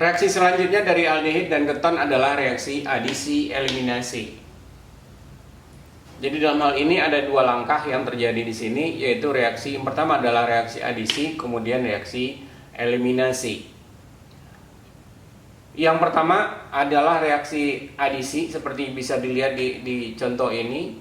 Reaksi selanjutnya dari aldehid dan keton adalah reaksi adisi eliminasi. Jadi dalam hal ini ada dua langkah yang terjadi di sini, yaitu reaksi yang pertama adalah reaksi adisi, kemudian reaksi eliminasi. Yang pertama adalah reaksi adisi seperti bisa dilihat di contoh ini.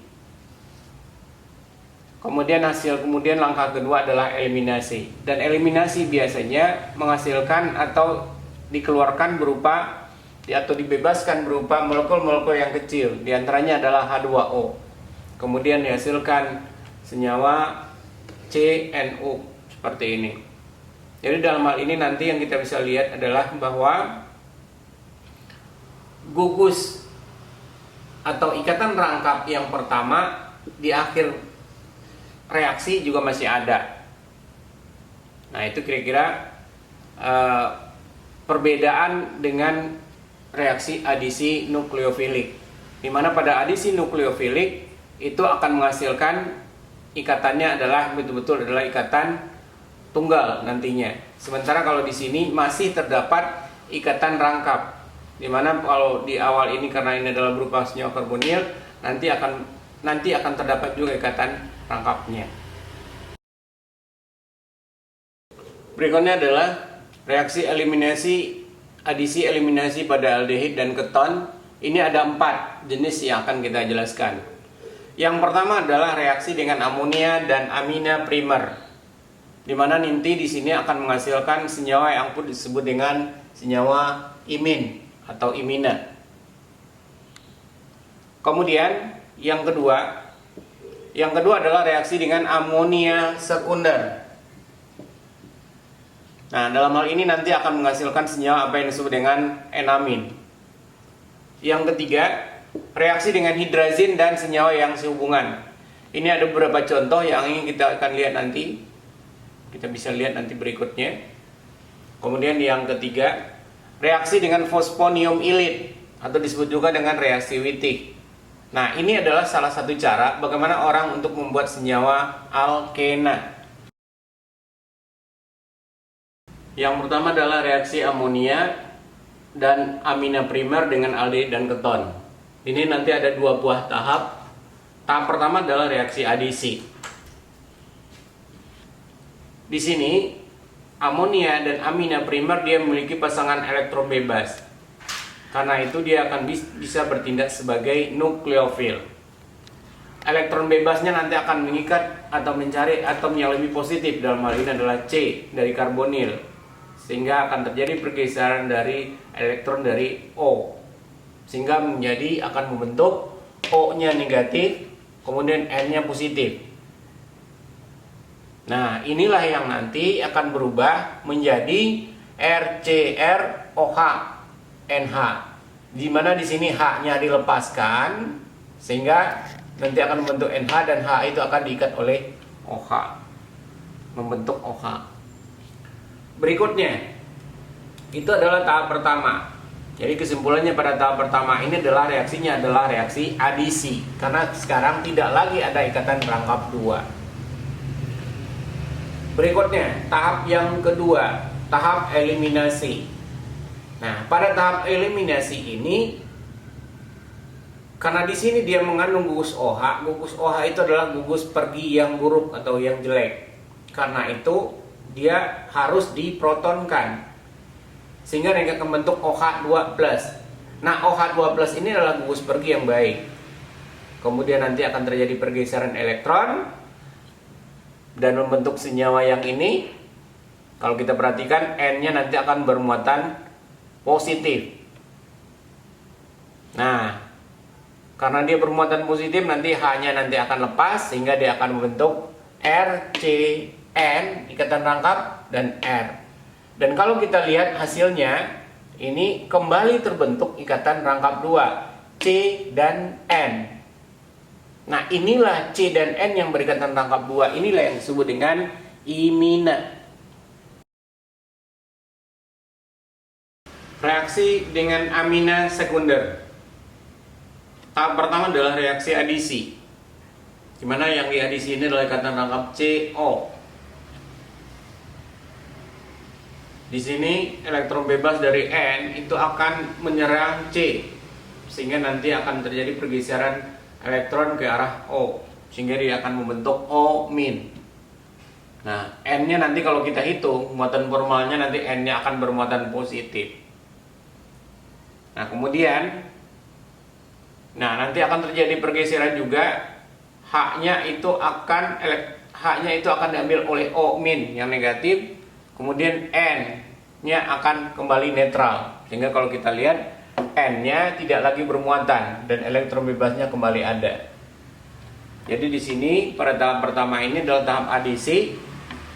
Kemudian langkah kedua adalah eliminasi. Dan eliminasi biasanya menghasilkan atau dikeluarkan berupa atau dibebaskan berupa molekul-molekul yang kecil. Di antaranya adalah H2O. Kemudian dihasilkan senyawa CNO seperti ini. Jadi dalam hal ini nanti yang kita bisa lihat adalah bahwa gugus atau ikatan rangkap yang pertama di akhir reaksi juga masih ada. Nah, itu kira-kira perbedaan dengan reaksi adisi nukleofilik, di mana pada adisi nukleofilik itu akan menghasilkan ikatannya adalah betul-betul adalah ikatan tunggal nantinya. Sementara kalau di sini masih terdapat ikatan rangkap, di mana kalau di awal ini karena ini adalah berupa senyawa karbonil, nanti akan terdapat juga ikatan rangkapnya. Berikutnya adalah reaksi eliminasi adisi eliminasi pada aldehid dan keton. Ini ada 4 jenis yang akan kita jelaskan. Yang pertama adalah reaksi dengan amonia dan amina primer, di mana nanti di sini akan menghasilkan senyawa yang pun disebut dengan senyawa imin atau imina. Kemudian yang kedua adalah reaksi dengan amonia sekunder. Nah, dalam hal ini nanti akan menghasilkan senyawa apa yang disebut dengan enamin. Yang ketiga, reaksi dengan hidrazin dan senyawa yang sehubungan. Ini ada beberapa contoh yang ingin kita akan lihat nanti. Kita bisa lihat nanti berikutnya. Kemudian yang ketiga, reaksi dengan fosfonium ilit atau disebut juga dengan reaksi Wittig. Nah, ini adalah salah satu cara bagaimana orang untuk membuat senyawa alkena. Yang pertama adalah reaksi amonia dan amina primer dengan aldehid dan keton. Ini nanti ada 2 buah tahap. Tahap pertama adalah reaksi adisi. Di sini amonia dan amina primer dia memiliki pasangan elektron bebas. Karena itu dia akan bisa bertindak sebagai nukleofil. Elektron bebasnya nanti akan mengikat atau mencari atom yang lebih positif, dalam hal ini adalah C dari karbonil, sehingga akan terjadi pergeseran dari elektron dari O, sehingga akan membentuk O-nya negatif, kemudian N-nya positif. Nah, inilah yang nanti akan berubah menjadi RCrOH NH, di mana di sini H-nya dilepaskan sehingga nanti akan membentuk NH dan H itu akan diikat oleh OH, membentuk OH. Berikutnya itu adalah tahap pertama. Jadi kesimpulannya pada tahap pertama ini adalah reaksinya adalah reaksi adisi, karena sekarang tidak lagi ada ikatan rangkap 2. Berikutnya tahap yang kedua, tahap eliminasi. Nah, pada tahap eliminasi ini, karena di sini dia mengandung gugus OH itu adalah gugus pergi yang buruk atau yang jelek. Karena itu dia harus diprotonkan sehingga mereka membentuk OH2+. Nah, OH2+ ini adalah gugus pergi yang baik. Kemudian nanti akan terjadi pergeseran elektron dan membentuk senyawa yang ini. Kalau kita perhatikan, N-nya nanti akan bermuatan positif. Nah, karena dia bermuatan positif, nanti H-nya nanti akan lepas sehingga dia akan membentuk RCN, ikatan rangkap, dan R. Dan kalau kita lihat hasilnya, ini kembali terbentuk ikatan rangkap 2, C dan N. Nah, inilah C dan N yang berikatan rangkap 2, inilah yang disebut dengan imina. Reaksi dengan amina sekunder. Tahap pertama adalah reaksi adisi, di mana yang diadisi ini adalah ikatan rangkap CO. Di sini elektron bebas dari N itu akan menyerang C, sehingga nanti akan terjadi pergeseran elektron ke arah O, sehingga dia akan membentuk O min. Nah, N-nya nanti kalau kita hitung, muatan formalnya nanti N-nya akan bermuatan positif. Nah, kemudian nanti akan terjadi pergeseran juga, H-nya itu akan diambil oleh O min yang negatif. Kemudian N-nya akan kembali netral, sehingga kalau kita lihat N-nya tidak lagi bermuatan dan elektron bebasnya kembali ada. Jadi di sini pada tahap pertama ini adalah tahap adisi,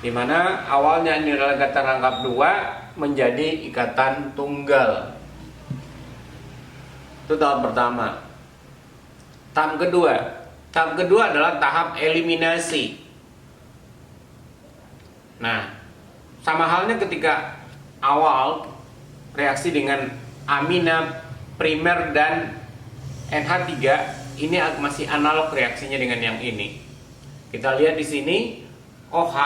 di mana awalnya ini adalah ikatan rangkap dua menjadi ikatan tunggal. Itu tahap pertama. Tahap kedua adalah tahap eliminasi. Nah, sama halnya ketika awal reaksi dengan amina primer dan NH3, ini masih analog reaksinya dengan yang ini. Kita lihat di sini OH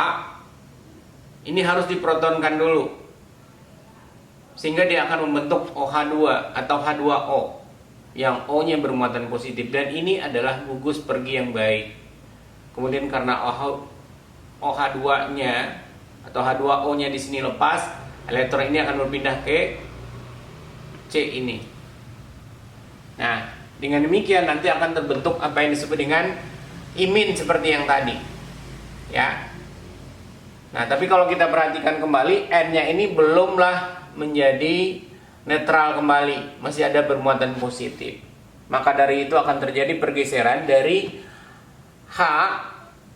ini harus diprotonkan dulu, sehingga dia akan membentuk OH2 atau H2O yang O-nya bermuatan positif, dan ini adalah gugus pergi yang baik. Kemudian karena OH2-nya atau H2O-nya di sini lepas, elektron ini akan berpindah ke C ini. Nah, dengan demikian nanti akan terbentuk apa yang disebut dengan imin seperti yang tadi. Ya. Nah, tapi kalau kita perhatikan kembali, N-nya ini belumlah menjadi netral kembali, masih ada bermuatan positif. Maka dari itu akan terjadi pergeseran dari H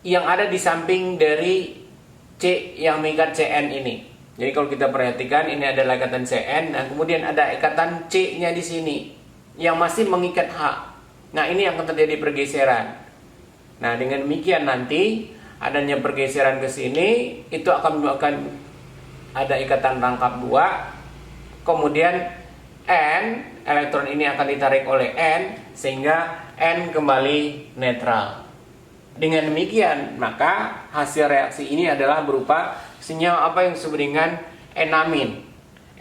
yang ada di samping dari C yang mengikat Cn ini. Jadi kalau kita perhatikan, ini adalah ikatan Cn, dan kemudian ada ikatan C-nya di sini yang masih mengikat H. Nah, ini yang akan terjadi pergeseran. Nah, dengan demikian nanti adanya pergeseran ke sini, itu akan menyebabkan ada ikatan rangkap dua. Kemudian N, elektron ini akan ditarik oleh N, sehingga N kembali netral. Dengan demikian, maka hasil reaksi ini adalah berupa senyawa apa yang disebut dengan enamin.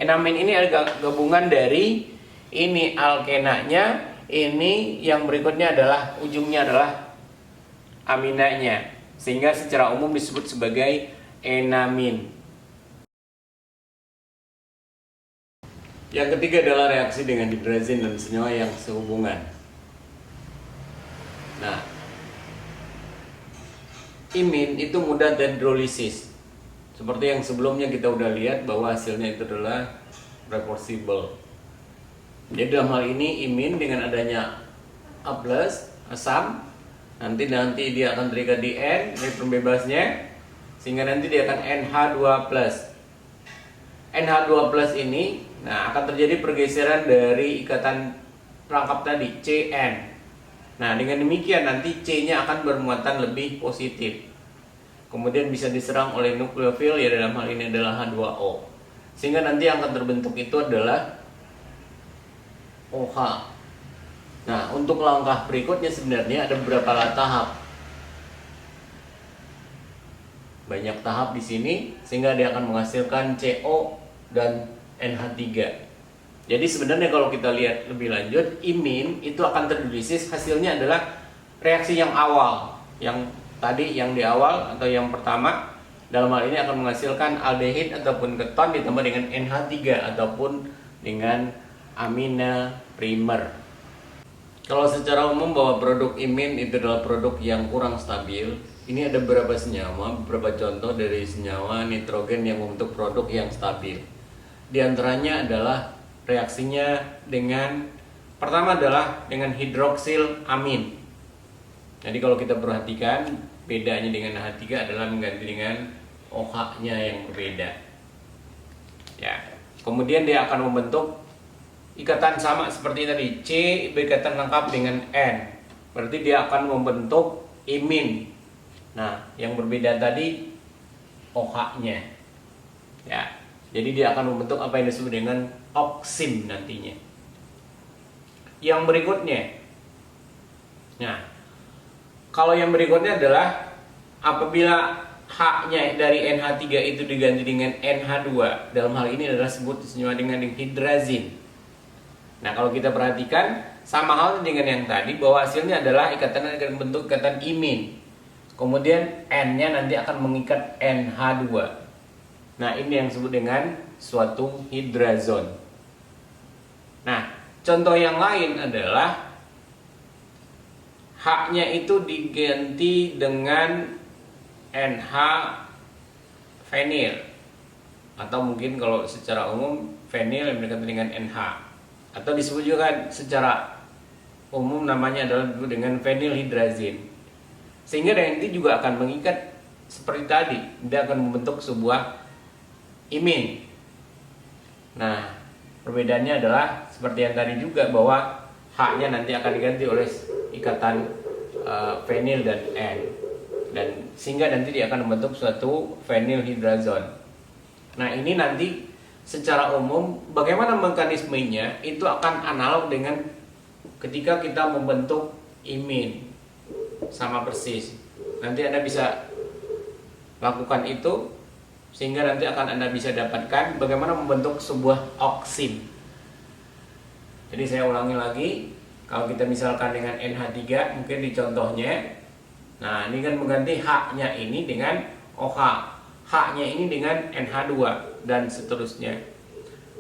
Enamin ini adalah gabungan dari ini alkenanya, ini yang berikutnya adalah ujungnya adalah aminanya, sehingga secara umum disebut sebagai enamin. Yang ketiga adalah reaksi dengan hidrazin dan senyawa yang sehubungan. Nah, imin itu mudah dehidrolisis. Seperti yang sebelumnya kita udah lihat bahwa hasilnya itu adalah reversible. Jadi dalam hal ini imin dengan adanya A+, asam, nanti dia akan terikat di N, elektron bebasnya, sehingga nanti dia akan NH2+. NH2+ ini akan terjadi pergeseran dari ikatan rangkap tadi Cn. Nah, dengan demikian nanti C-nya akan bermuatan lebih positif. Kemudian bisa diserang oleh nukleofil, ya dalam hal ini adalah H2O. Sehingga nanti yang akan terbentuk itu adalah OH. Nah, untuk langkah berikutnya sebenarnya ada beberapa tahap. Banyak tahap di sini sehingga dia akan menghasilkan CO dan NH3. Jadi sebenarnya kalau kita lihat lebih lanjut, imin itu akan terhidrolisis, hasilnya adalah reaksi yang awal, yang tadi yang di awal atau yang pertama, dalam hal ini akan menghasilkan aldehid ataupun keton ditambah dengan NH3 ataupun dengan amina primer. Kalau secara umum bahwa produk imin itu adalah produk yang kurang stabil, ini ada beberapa senyawa, beberapa contoh dari senyawa nitrogen yang membentuk produk yang stabil. Di antaranya adalah reaksinya dengan, pertama adalah dengan hidroksil amin. Jadi kalau kita perhatikan, bedanya dengan H3 adalah mengganti dengan OH-nya yang berbeda. Ya. Kemudian dia akan membentuk ikatan sama seperti tadi, C berikatan lengkap dengan N. Berarti dia akan membentuk imin. Nah, yang berbeda tadi OH-nya. Ya. Jadi dia akan membentuk apa yang disebut dengan oksim nantinya. Yang berikutnya. Nah, kalau yang berikutnya adalah apabila H-nya dari NH3 itu diganti dengan NH2, dalam hal ini adalah sebut senyawa dengan hidrazin. Nah, kalau kita perhatikan sama hal dengan yang tadi, bahwa hasilnya adalah ikatan dengan bentuk ikatan imin. Kemudian N-nya nanti akan mengikat NH2. Nah, ini yang disebut dengan suatu hidrazon. Nah, contoh yang lain adalah H-nya itu diganti dengan NH fenil, atau mungkin kalau secara umum fenil yang berkaitan dengan NH, atau disebut juga secara umum namanya adalah dengan fenilhidrazin. Sehingga nanti juga akan mengikat seperti tadi, dia akan membentuk sebuah imin. Nah, perbedaannya adalah seperti yang tadi juga, bahwa H-nya nanti akan diganti oleh ikatan fenil dan N, dan sehingga nanti dia akan membentuk suatu fenilhidrazon. Nah, ini nanti secara umum bagaimana mekanismenya itu akan analog dengan ketika kita membentuk imin, sama persis. Nanti Anda bisa lakukan itu sehingga nanti akan Anda bisa dapatkan bagaimana membentuk sebuah oksin. Jadi saya ulangi lagi, kalau kita misalkan dengan NH3 mungkin di contohnya, nah ini kan mengganti H-nya ini dengan OH, H-nya ini dengan NH2 dan seterusnya.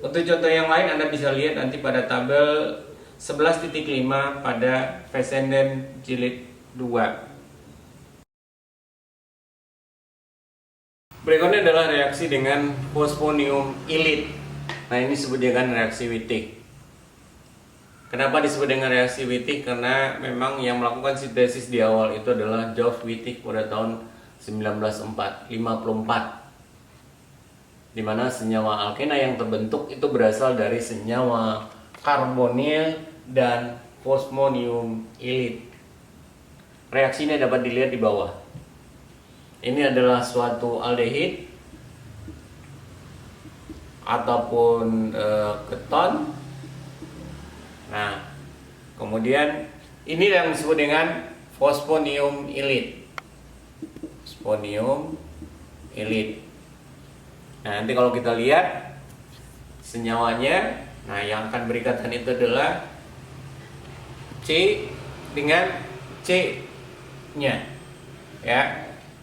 Untuk contoh yang lain Anda bisa lihat nanti pada tabel 11.5 pada Fessenden jilid 2. Berikutnya adalah reaksi dengan fosfonium ilit. Nah, ini disebut dengan reaksi Wittig. Kenapa disebut dengan reaksi Wittig? Karena memang yang melakukan sintesis di awal itu adalah Geoff Wittig pada tahun 1954, di mana senyawa alkena yang terbentuk itu berasal dari senyawa karbonil dan fosfonium ilit. Reaksinya dapat dilihat di bawah. Ini adalah suatu aldehid ataupun keton. Nah, kemudian ini yang disebut dengan fosfonium ilit. Fosfonium ilit. Nah, nanti kalau kita lihat senyawanya, nah yang akan berikatan itu adalah C dengan C-nya, ya,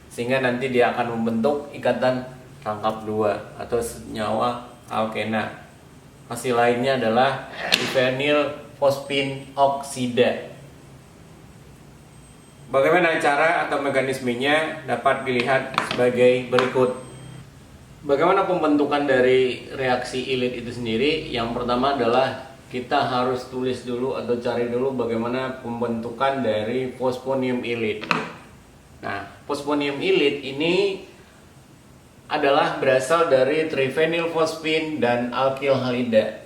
sehingga nanti dia akan membentuk ikatan rangkap 2 atau senyawa alkena. Hasil lainnya adalah difenyl fosfin oksida. Bagaimana cara atau mekanismenya dapat dilihat sebagai berikut. Bagaimana pembentukan dari reaksi ilit itu sendiri? Yang pertama adalah kita harus tulis dulu atau cari dulu bagaimana pembentukan dari fosfonium ilit. Nah, fosfonium ilit ini adalah berasal dari trifenilfosfin dan alkyl halida.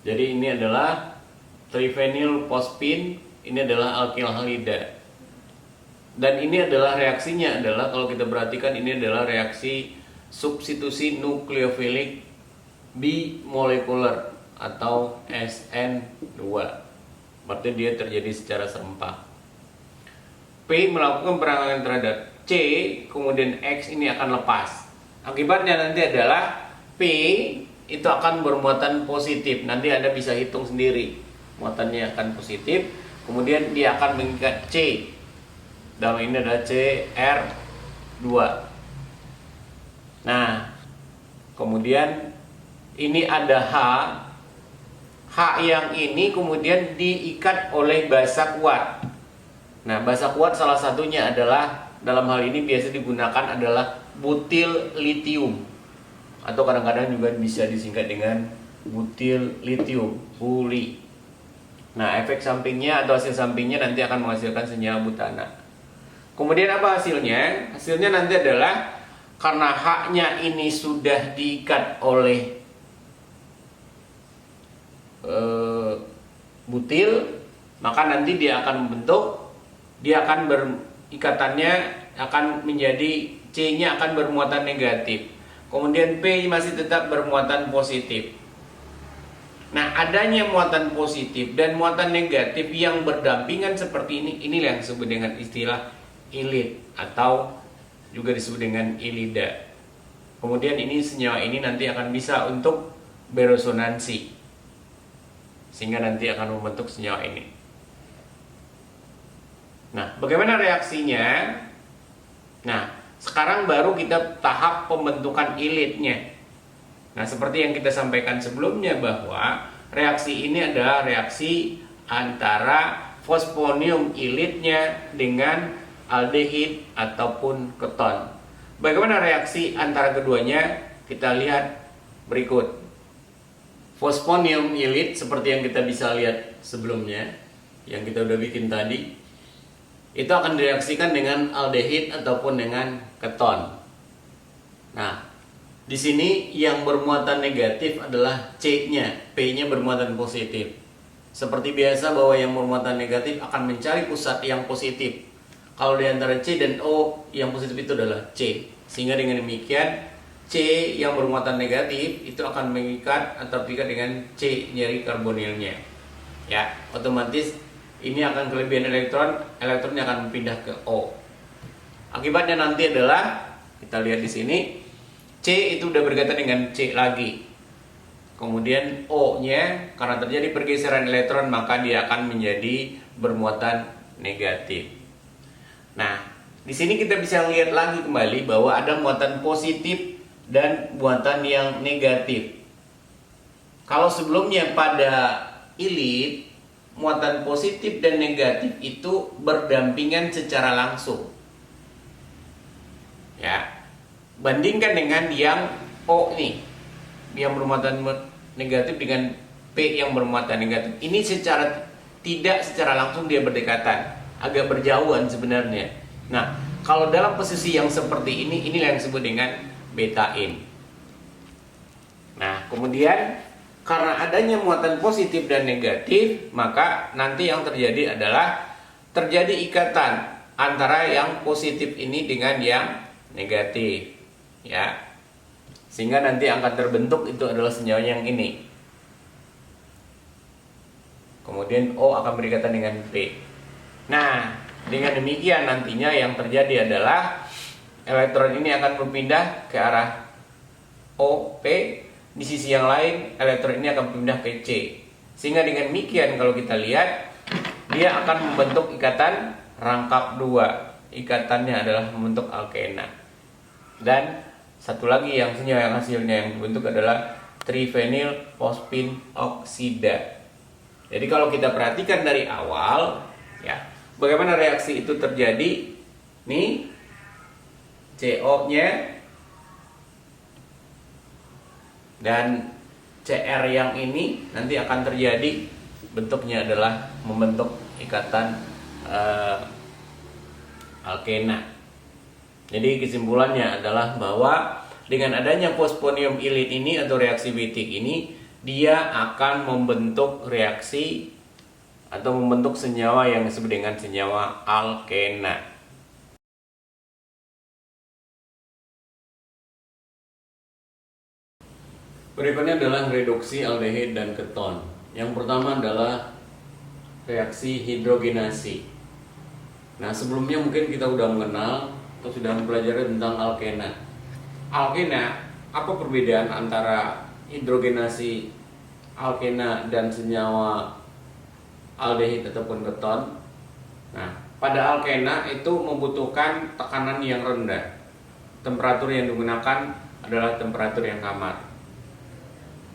Jadi ini adalah trifenilfosfin, ini adalah alkyl halida. Dan ini adalah reaksinya adalah, kalau kita perhatikan, ini adalah reaksi substitusi nukleofilik bimolekuler atau SN2. Berarti dia terjadi secara serempak. P melakukan perangan terhadap C, kemudian X ini akan lepas. Akibatnya nanti adalah P itu akan bermuatan positif. Nanti Anda bisa hitung sendiri. Muatannya akan positif. Kemudian dia akan mengikat C. Dalam ini adalah CR2. Nah, kemudian ini ada H. H yang ini kemudian diikat oleh basa kuat. Nah, basa kuat salah satunya adalah, dalam hal ini biasa digunakan adalah butil litium, atau kadang-kadang juga bisa disingkat dengan butil litium, BuLi. Nah, efek sampingnya atau hasil sampingnya nanti akan menghasilkan senyawa butana. Kemudian apa hasilnya? Hasilnya nanti adalah karena H-nya ini sudah diikat oleh butil, maka nanti dia akan membentuk, dia akan berikatannya akan menjadi C-nya akan bermuatan negatif. Kemudian P masih tetap bermuatan positif. Nah, adanya muatan positif dan muatan negatif yang berdampingan seperti ini, inilah yang disebut dengan istilah ilit atau juga disebut dengan ilida. Kemudian ini senyawa ini nanti akan bisa untuk beresonansi, sehingga nanti akan membentuk senyawa ini. Nah, bagaimana reaksinya? Nah, sekarang baru kita tahap pembentukan ilitnya. Nah, seperti yang kita sampaikan sebelumnya bahwa reaksi ini adalah reaksi antara fosfonium ilitnya dengan aldehid ataupun keton. Bagaimana reaksi antara keduanya? Kita lihat berikut. Fosfonium ilit seperti yang kita bisa lihat sebelumnya, yang kita udah bikin tadi, itu akan direaksikan dengan aldehid ataupun dengan keton. Nah, di sini yang bermuatan negatif adalah C-nya, P-nya bermuatan positif. Seperti biasa bahwa yang bermuatan negatif akan mencari pusat yang positif. Kalau di antara C dan O, yang positif itu adalah C. Sehingga dengan demikian C yang bermuatan negatif itu akan mengikat atau terikat dengan C nyeri karbonilnya. Ya, otomatis ini akan kelebihan elektronnya akan pindah ke O. Akibatnya nanti adalah kita lihat di sini C itu udah berkaitan dengan C lagi. Kemudian O-nya karena terjadi pergeseran elektron maka dia akan menjadi bermuatan negatif. Nah, di sini kita bisa lihat lagi kembali bahwa ada muatan positif dan muatan yang negatif. Kalau sebelumnya pada ilit, muatan positif dan negatif itu berdampingan secara langsung. Ya, bandingkan dengan yang O nih, yang bermuatan negatif dengan P yang bermuatan negatif. Ini tidak secara langsung dia berdekatan, agak berjauhan sebenarnya. Nah, kalau dalam posisi yang seperti ini, inilah yang disebut dengan beta-in. Nah, kemudian karena adanya muatan positif dan negatif, maka nanti yang terjadi adalah terjadi ikatan antara yang positif ini dengan yang negatif, ya. Sehingga nanti akan terbentuk itu adalah senyawa yang ini. Kemudian O akan berikatan dengan P. Nah, dengan demikian nantinya yang terjadi adalah elektron ini akan berpindah ke arah O, P. Di sisi yang lain elektron ini akan berpindah ke C. Sehingga dengan demikian kalau kita lihat dia akan membentuk ikatan rangkap 2. Ikatannya adalah membentuk alkena. Dan satu lagi yang senyawa yang hasilnya yang dibentuk adalah trifenyl fosfin oksida. Jadi kalau kita perhatikan dari awal, ya, bagaimana reaksi itu terjadi? Nih, CO-nya dan CR yang ini nanti akan terjadi bentuknya adalah membentuk ikatan alkena. Jadi kesimpulannya adalah bahwa dengan adanya fosfonium ilit ini atau reaksi Wittig ini, dia akan membentuk reaksi atau membentuk senyawa yang disebut dengan senyawa alkena. Berikutnya adalah reduksi aldehid dan keton. Yang pertama adalah reaksi hidrogenasi. Nah, sebelumnya mungkin kita sudah mengenal atau sudah mempelajari tentang alkena. Alkena, apa perbedaan antara hidrogenasi alkena dan senyawa aldehid ataupun keton? Nah, pada alkena itu membutuhkan tekanan yang rendah. Temperatur yang digunakan adalah temperatur yang aman.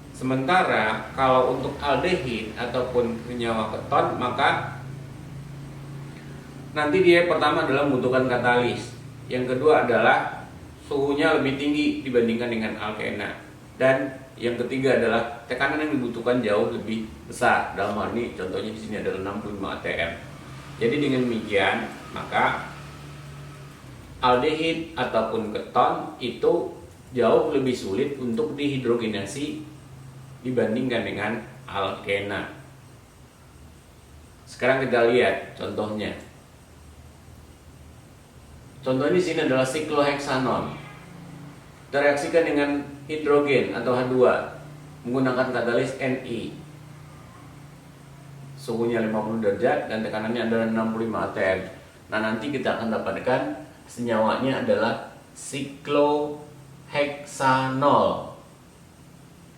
Sementara kalau untuk aldehid ataupun senyawa keton, maka nanti dia pertama adalah membutuhkan katalis. Yang kedua adalah suhunya lebih tinggi dibandingkan dengan alkena. Dan yang ketiga adalah tekanan yang dibutuhkan jauh lebih besar. Dalam hal ini contohnya di sini adalah 65 atm. Jadi dengan demikian, maka aldehid ataupun keton itu jauh lebih sulit untuk dihidrogenasi dibandingkan dengan alkena. Sekarang kita lihat contohnya. Contoh di sini adalah sikloheksanon. Tereaksikan dengan hidrogen atau H2 menggunakan katalis Ni. Suhunya 50 derajat dan tekanannya adalah 65 atm. Nah, nanti kita akan dapatkan senyawanya adalah sikloheksanol.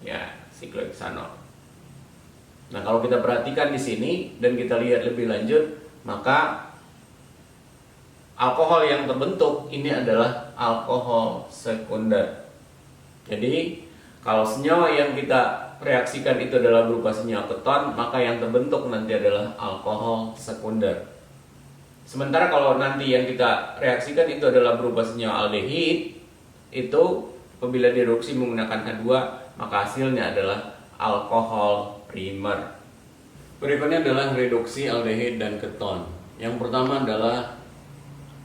Ya, sikloheksanol. Nah, kalau kita perhatikan di sini dan kita lihat lebih lanjut, maka alkohol yang terbentuk ini adalah alkohol sekunder. Jadi, kalau senyawa yang kita reaksikan itu adalah berupa senyawa keton, maka yang terbentuk nanti adalah alkohol sekunder. Sementara kalau nanti yang kita reaksikan itu adalah berupa senyawa aldehid, itu apabila direduksi menggunakan H2, maka hasilnya adalah alkohol primer. Berikutnya adalah reduksi aldehid dan keton. Yang pertama adalah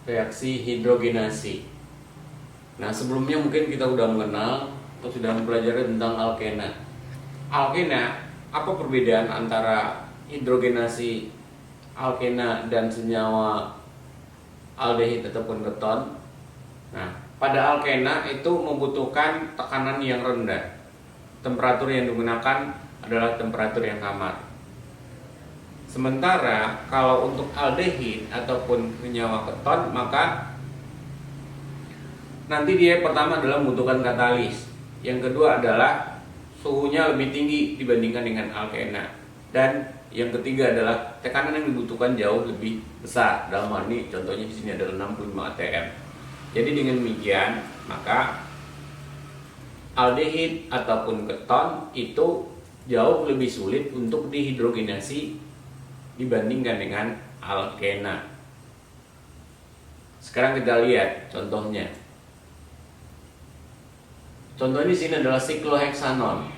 reaksi hidrogenasi. Nah, sebelumnya mungkin kita sudah mengenal atau sudah mempelajari tentang alkena. Alkena, apa perbedaan antara hidrogenasi alkena dan senyawa aldehid ataupun keton? Nah, pada alkena itu membutuhkan tekanan yang rendah. Temperatur yang digunakan adalah temperatur yang aman. Sementara kalau untuk aldehid ataupun senyawa keton, maka nanti dia pertama adalah membutuhkan katalis. Yang kedua adalah suhunya lebih tinggi dibandingkan dengan alkena. Dan yang ketiga adalah tekanan yang dibutuhkan jauh lebih besar. Dalam hal ini contohnya di sini adalah 65 atm. Jadi dengan demikian, maka aldehid ataupun keton itu jauh lebih sulit untuk dihidrogenasi dibandingkan dengan alkena. Sekarang kita lihat contohnya. Contoh di sini adalah sikloheksanol.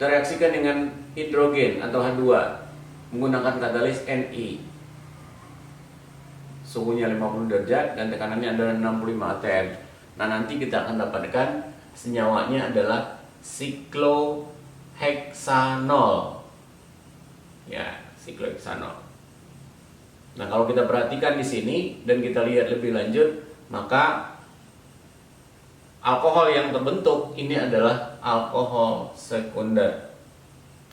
Tereaksikan dengan hidrogen atau H2 menggunakan katalis Ni. Suhunya 50 derajat dan tekanannya adalah 65 atm. Nah, nanti kita akan dapatkan senyawanya adalah sikloheksanol. Ya, sikloheksanol. Nah, kalau kita perhatikan di sini dan kita lihat lebih lanjut, maka alkohol yang terbentuk ini adalah alkohol sekunder.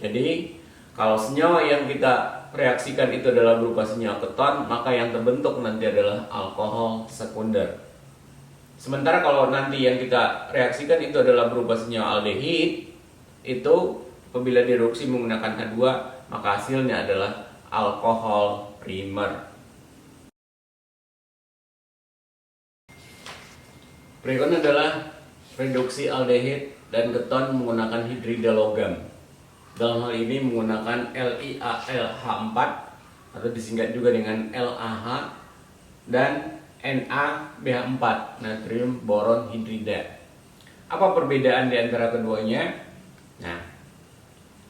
Jadi, kalau senyawa yang kita reaksikan itu adalah berupa senyawa keton, maka yang terbentuk nanti adalah alkohol sekunder. Sementara kalau nanti yang kita reaksikan itu adalah berupa senyawa aldehid, itu apabila direduksi menggunakan H2, maka hasilnya adalah alkohol primer. Berikutnya adalah reduksi aldehid dan keton menggunakan hidrida logam. Dalam hal ini menggunakan LiAlH4 atau disingkat juga dengan LAH dan NaBH4, natrium boron hidrida. Apa perbedaan di antara keduanya? Nah,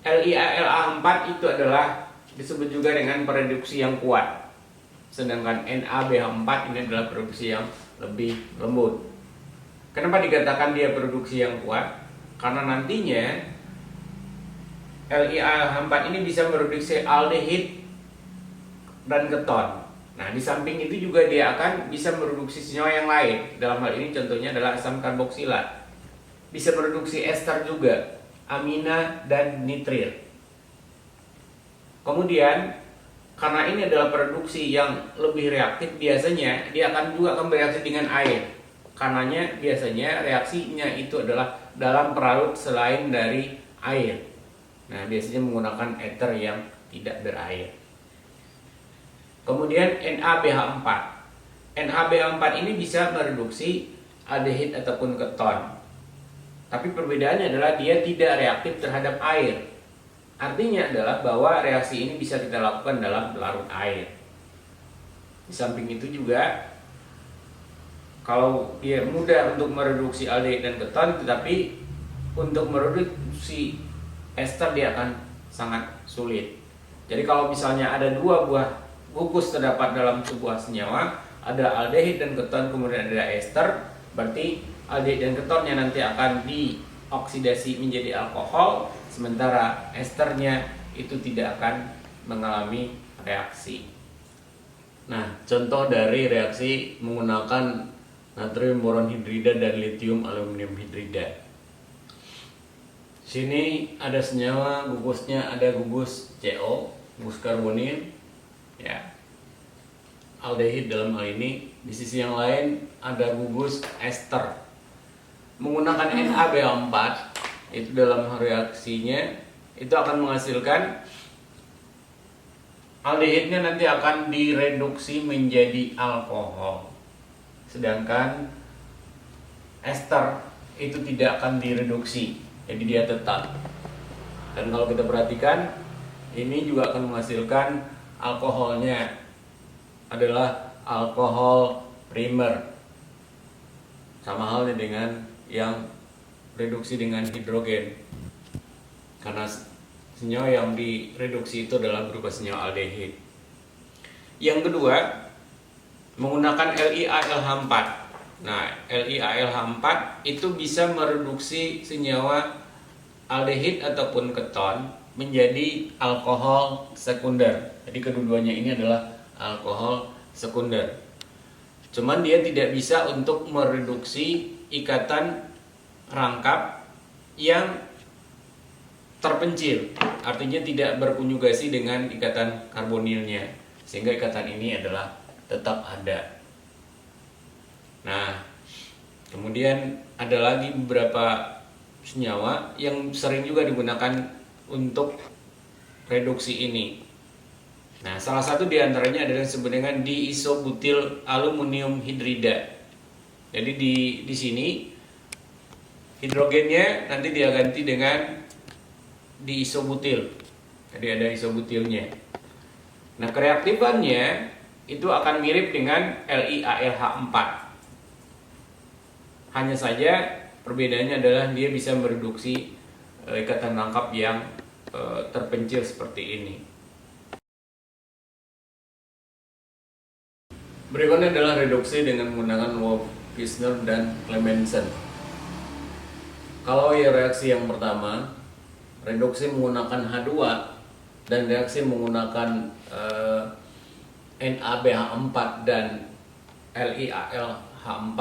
LiAlH4 itu adalah disebut juga dengan pereduksi yang kuat, sedangkan NaBH4 ini adalah produksi yang lebih lembut. Kenapa dikatakan dia produksi yang kuat? Karena nantinya LiAlH4 ini bisa produksi aldehid dan keton. Nah, di samping itu juga dia akan bisa produksi senyawa yang lain. Dalam hal ini contohnya adalah asam karboksilat. Bisa produksi ester juga, amina dan nitril. Kemudian, karena ini adalah produksi yang lebih reaktif, biasanya dia akan bereaksi dengan air. Karenanya biasanya reaksinya itu adalah dalam perlarut selain dari air. Nah, biasanya menggunakan ether yang tidak berair. Kemudian NaBH4. NaBH4 ini bisa mereduksi aldehid ataupun keton. Tapi perbedaannya adalah dia tidak reaktif terhadap air. Artinya adalah bahwa reaksi ini bisa kita lakukan dalam larut air. Di samping itu juga, kalau dia mudah untuk mereduksi aldehid dan keton, tetapi untuk mereduksi ester dia akan sangat sulit. Jadi kalau misalnya ada dua buah gugus terdapat dalam sebuah senyawa, ada aldehid dan keton, kemudian ada ester, berarti aldehid dan ketonnya nanti akan dioksidasi menjadi alkohol, sementara esternya itu tidak akan mengalami reaksi. Nah, contoh dari reaksi menggunakan natrium boron hidrida dan litium aluminium hidrida. Sini ada senyawa, gugusnya ada gugus CO, gugus karbonil, ya. aldehid dalam hal ini. Di sisi yang lain ada gugus ester. Menggunakan NaBH4 itu dalam reaksinya itu akan menghasilkan aldehidnya nanti akan direduksi menjadi alkohol. Sedangkan ester itu tidak akan direduksi, jadi dia tetap. Dan kalau kita perhatikan, ini juga akan menghasilkan alkoholnya adalah alkohol primer. Sama halnya dengan yang reduksi dengan hidrogen, karena senyawa yang direduksi itu adalah berupa senyawa aldehid. Yang kedua, menggunakan LiAlH4. Nah, LiAlH4 itu bisa mereduksi senyawa aldehid ataupun keton menjadi alkohol sekunder. Jadi kedua-duanya ini adalah alkohol sekunder. Cuman dia tidak bisa untuk mereduksi ikatan rangkap yang terpencil, artinya tidak berkonjugasi dengan ikatan karbonilnya, sehingga ikatan ini adalah tetap ada. Nah, kemudian ada lagi beberapa senyawa yang sering juga digunakan untuk reduksi ini. Nah, salah satu diantaranya adalah disebut dengan diisobutil aluminium hidrida. Jadi di sini hidrogennya nanti dia ganti dengan diisobutil. Jadi ada isobutilnya. Nah, kereaktifannya itu akan mirip dengan LiAlH4. Hanya saja perbedaannya adalah dia bisa mereduksi ikatan rangkap yang terpencil seperti ini. Berikutnya adalah reduksi dengan menggunakan Wolff-Kissner dan Clemmensen. Kalau ya reaksi yang pertama, reduksi menggunakan H2 dan reaksi menggunakan NaBH4 dan LiAlH4,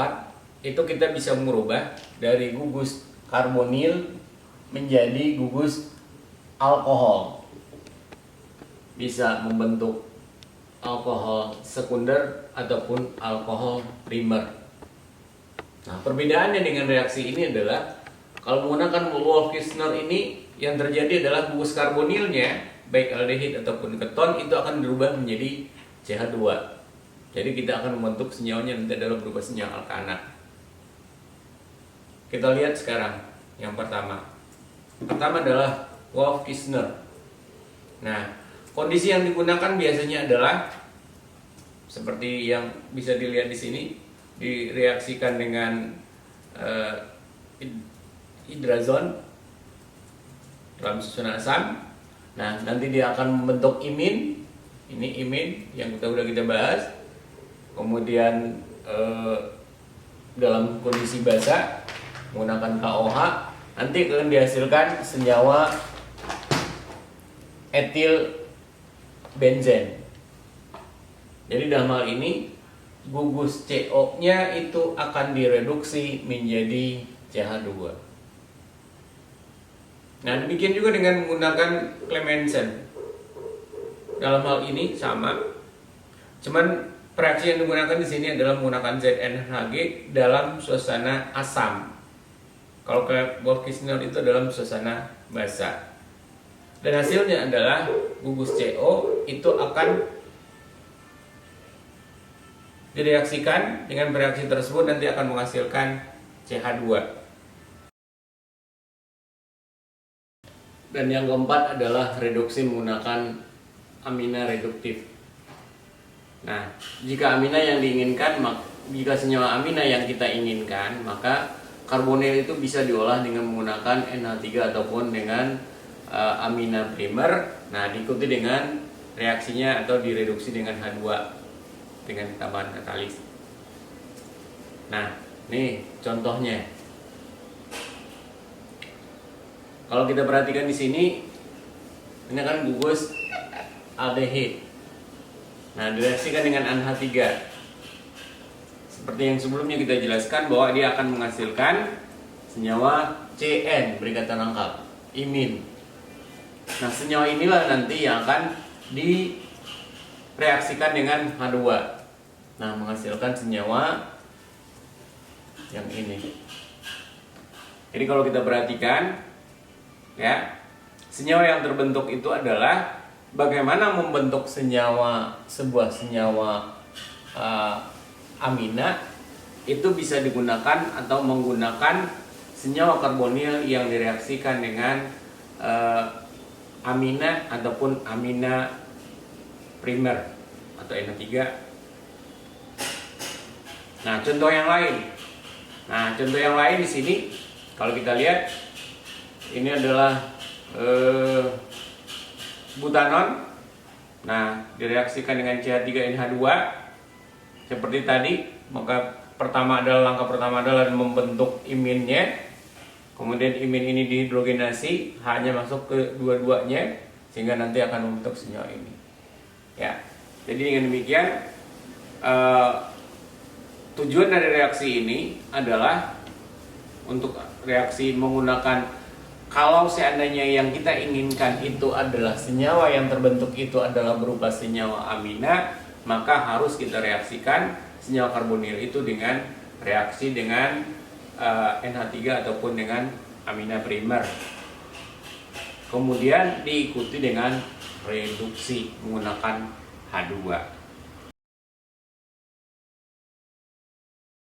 itu kita bisa merubah dari gugus karbonil menjadi gugus alkohol. Bisa membentuk alkohol sekunder ataupun alkohol primer. Nah, perbedaannya dengan reaksi ini adalah kalau menggunakan Wolff-Kissner ini yang terjadi adalah gugus karbonilnya baik aldehid ataupun keton itu akan berubah menjadi CH2. Jadi kita akan membentuk senyawanya nanti adalah berupa senyawa alkana. Kita lihat sekarang yang pertama. Pertama adalah Wolff-Kissner. Nah, kondisi yang digunakan biasanya adalah seperti yang bisa dilihat di sini, direaksikan dengan hidrazon dalam susunan asam. Nah, nanti dia akan membentuk imin. Ini imin yang kita bahas. Kemudian dalam kondisi basah menggunakan KOH nanti akan dihasilkan senyawa etil benzen. Jadi dalam hal ini gugus CO-nya itu akan direduksi menjadi CH2. Nah, demikian juga dengan menggunakan Clemmensen. Dalam hal ini sama. Cuman reaksi yang digunakan di sini adalah menggunakan ZnHg dalam suasana asam. Kalau Wolff-Kissner itu dalam suasana basah. Dan hasilnya adalah gugus CO itu akan direaksikan dengan bereaksi tersebut nanti akan menghasilkan CH2. Dan yang keempat adalah reduksi menggunakan amina reduktif. Nah, jika amina yang diinginkan, jika senyawa amina yang kita inginkan, maka karbonil itu bisa diolah dengan menggunakan NH3 ataupun dengan amina primer. Nah, diikuti dengan reaksinya atau direduksi dengan H2 dengan tambahan katalis. Nah, nih contohnya. Kalau kita perhatikan di sini, ini kan gugus aldehid. Nah, direaksikan dengan NH3. Seperti yang sebelumnya kita jelaskan bahwa dia akan menghasilkan senyawa CN berikatan rangkap, imin. Nah, senyawa inilah nanti yang akan direaksikan dengan H2. Nah, menghasilkan senyawa yang ini. Jadi kalau kita perhatikan, ya, senyawa yang terbentuk itu adalah bagaimana membentuk sebuah senyawa amina itu bisa digunakan atau menggunakan senyawa karbonil yang direaksikan dengan amina ataupun amina primer atau NH3. Nah, contoh yang lain di sini kalau kita lihat ini adalah butanon. Nah, direaksikan dengan CH3NH2 seperti tadi, maka langkah pertama adalah membentuk iminnya. Kemudian imin ini dihidrogenasi, hanya masuk ke dua-duanya sehingga nanti akan membentuk senyawa ini. Ya. Jadi dengan demikian tujuan dari reaksi ini adalah untuk reaksi menggunakan, kalau seandainya yang kita inginkan itu adalah senyawa yang terbentuk itu adalah berupa senyawa amina, maka harus kita reaksikan senyawa karbonil itu dengan reaksi dengan NH3 ataupun dengan amina primer. Kemudian diikuti dengan reduksi menggunakan H2.